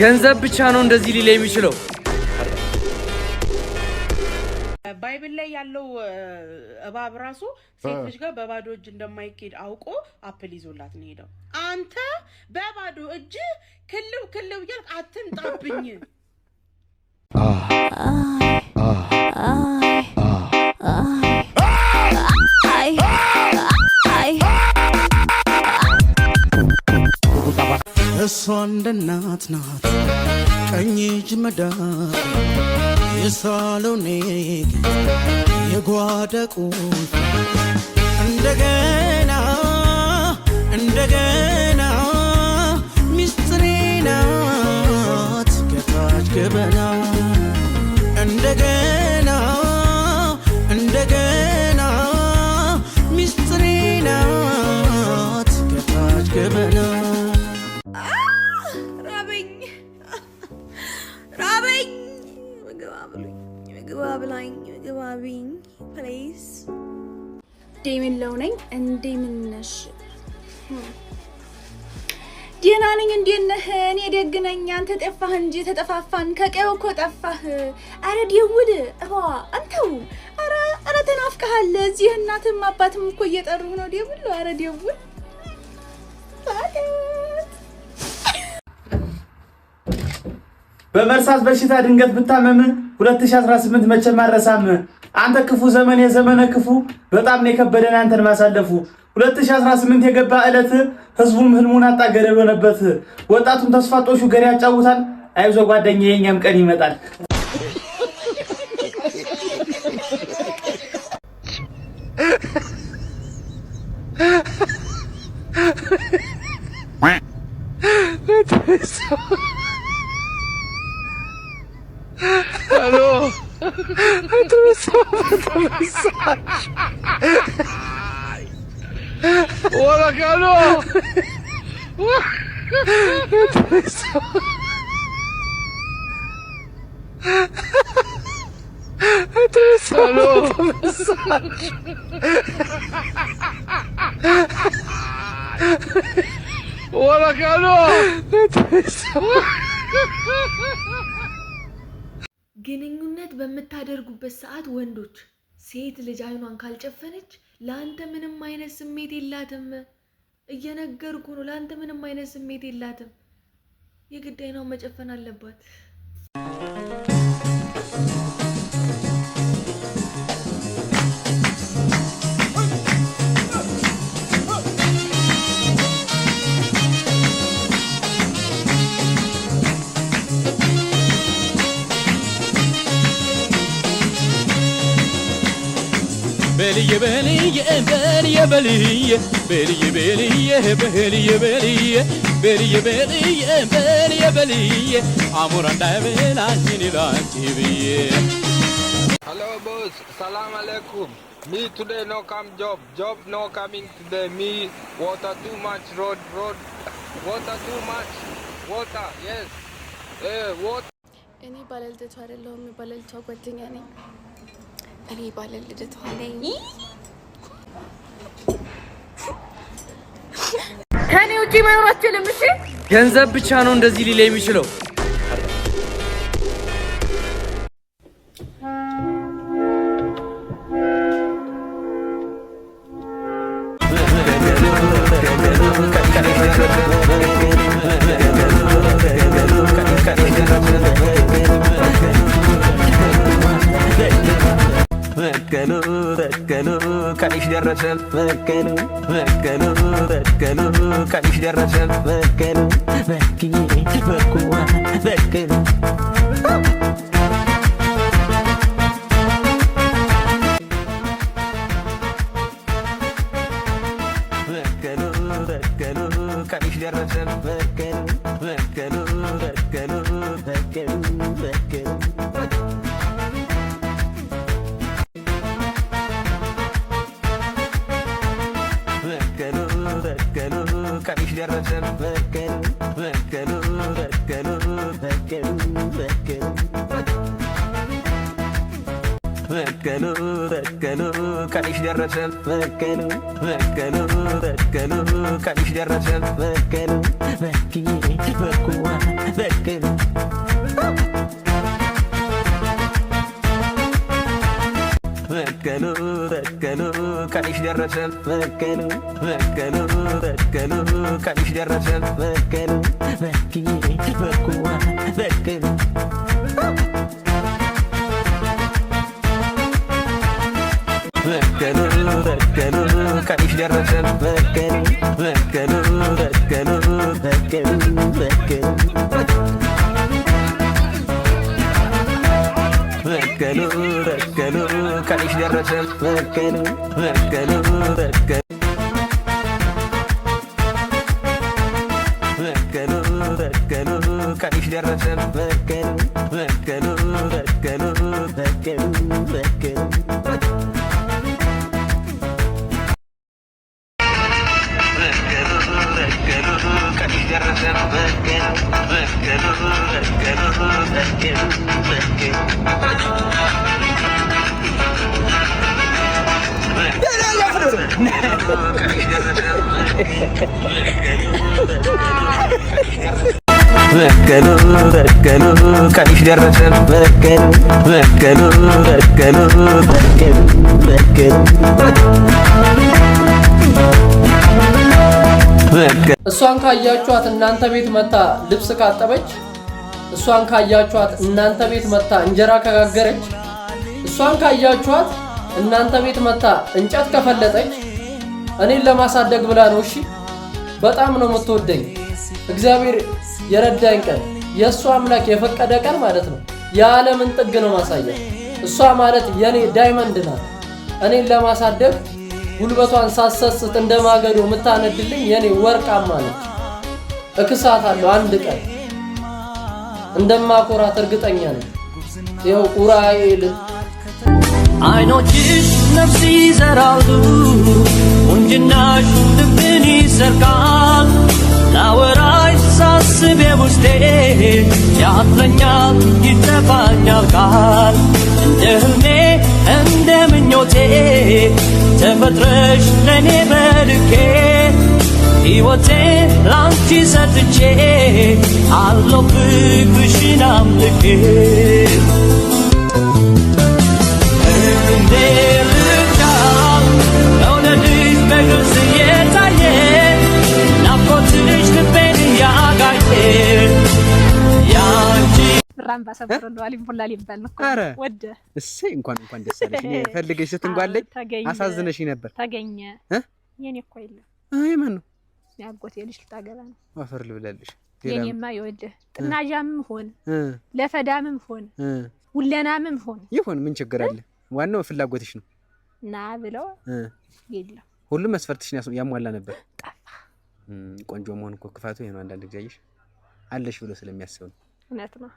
ገንዘብ ብቻ ነው እንደዚህ ሊል የሚችለው። ባይብል ላይ ያለው እባብ ራሱ ሴት ልጅ ጋር በባዶ እጅ እንደማይኬድ አውቆ አፕል ይዞላት ነው ሄደው። አንተ በባዶ እጅ ክልው እያልክ አትምጣብኝ። እሷ እንደ እናት ናት ቀኝ እጅ መዳፍ የሳሎኔ የጓዳ ቁልፍ እንደገና ሚስጥሬ ናት ከታች ገበና እንደገና ሚስጥሬ ናት ከታች ገበና Gawabing, please. Damon Loning and Damon Nash. Diananing and Diana Henny Deganant at a fanjit at a fan cacao at a fah. Aradia wood, Anto. Aradan of Kahalas, you not a mapatum quiet or no dear wood, Aradia wood. በመርሳት በሽታ ድንገት ብታመም 2018 መቼም አረሳም። አንተ ክፉ ዘመን የዘመነ ክፉ በጣም ነው የከበደን አንተን ማሳለፉ። 2018 የገባ ዕለት ህዝቡም ህልሙን አጣ ገደል ሆነበት። ወጣቱም ተስፋ ጦሹ ገር ያጫውታል። አይዞ ጓደኛዬ የኛም ቀን ይመጣል። Aló, hola, Carlos. Hola, Carlos. ግንኙነት በመታደርጉበት ሰዓት ወንዶች ሴት ልጅ አይኗን ካልጨፈነች ላንተ ምንም አይነት ስሜት የላትም። እየነገርኩ ነው፣ ላንተ ምንም አይነት ስሜት የላትም። የግድ አይኗን መጨፈን አለባት። Beliye amuranda belanjini lanjibiye. Hello boss, salam alaikum. Me today no come job no coming today. Me water too much road water too much water yes water. Any balal de thare lo me balal chokwating yani. Any balal de thare. ከኔ ውጪ መኖር አትችልም። እሺ ገንዘብ ብቻ ነው እንደዚህ ሊል የሚችለው። كانش درسل مكانو كانش درسل مكانو مكي مكوا مكانو كانش درسل مكانو كانش درسل مكانو በቀሉ በቀሉ ቀንሽ ደረሰ በቀሉ በቀሉ በቀሉ ቀንሽ ደረሰ በቀሉ በኪዬ በኩዋ በቀሉ በቀሉ በቀሉ ቀንሽ ደረሰ በቀሉ በቀሉ በቀሉ ቀንሽ ደረሰ በቀሉ በኪዬ በኩዋ በቀሉ በቀሉ በቀሉ ቀንሽ ደረሰ በቀሉ በቀሉ በቀሉ በቀሉ በቀሉ በቀሉ በቀሉ ቀንሽ ደረሰ በቀሉ በቀሉ በቀሉ በቀሉ በቀሉ ቀንሽ ደረሰ በቀሉ በቀሉ በቀሉ በቀሉ በቀሉ በቀሉ በቀሉ ቀንሽ ደረሰ በቀሉ በቀሉ በቀሉ በቀሉ በቀሉ እሷን ካያችኋት እናንተ ቤት መታ ልብስ ካጠበች፣ እሷን ካያችኋት እናንተ ቤት መታ እንጀራ ከጋገረች፣ እሷን ካያችኋት እናንተ ቤት መታ እንጨት ከፈለጠች እኔን ለማሳደግ ብላ ነው። እሺ በጣም ነው የምትወደኝ። እግዚአብሔር የረዳኝ ቀን የእሷ አምላክ የፈቀደ ቀን ማለት ነው የዓለምን ጥግ ነው ማሳየት። እሷ ማለት የኔ ዳይመንድ ናት። እኔን ለማሳደግ ጉልበቷን ሳሰስት እንደማገዶ የምታነድልኝ የኔ ወርቃማ ነች። እክሳታለሁ አንድ ቀን እንደማኮራት እርግጠኛ ነኝ። ይኸው ኡራኤል አይኖችሽ ነፍስ ይዘራሉ፣ ቁንጅናሽ ልብን ይሰርቃል። ላወራሽ ሳስብ ውስጤ ያጥረኛል ይጠፋኛል ቃል። እንደ ህልሜ እንደ ምኞቴ ተፈጥረሽ ለኔ በልኬ ሕይወቴ ላንቺ ሰጥቼ አለው ፍቅርሽን አምልኬ እንኳን ደስ አለሽ። ፈልገሽ ስትንጓለኝ አሳዝነሽ ነበር። ተገኘ የኔ እኮ የለም። አይ ማን ነው? ያጎቴ ልጅ ልታገባ ነው። አፈር ልብላለሽ። የኔማ ይወልህ ጥናጃምም ሆን ለፈዳምም ሆን ሁለናምም ሆን ይሁን ምን ችግር አለ? ዋናው ፍላጎትሽ ነው። ና ብለው የለም ሁሉም መስፈርትሽን ያሟላ ነበር። ጠፋ። ቆንጆ መሆን እኮ ክፋቱ ይሄ ነው። አንዳንድ ጊዜ አየሽ አለሽ ብሎ ስለሚያስብ ነው። እውነት ነው።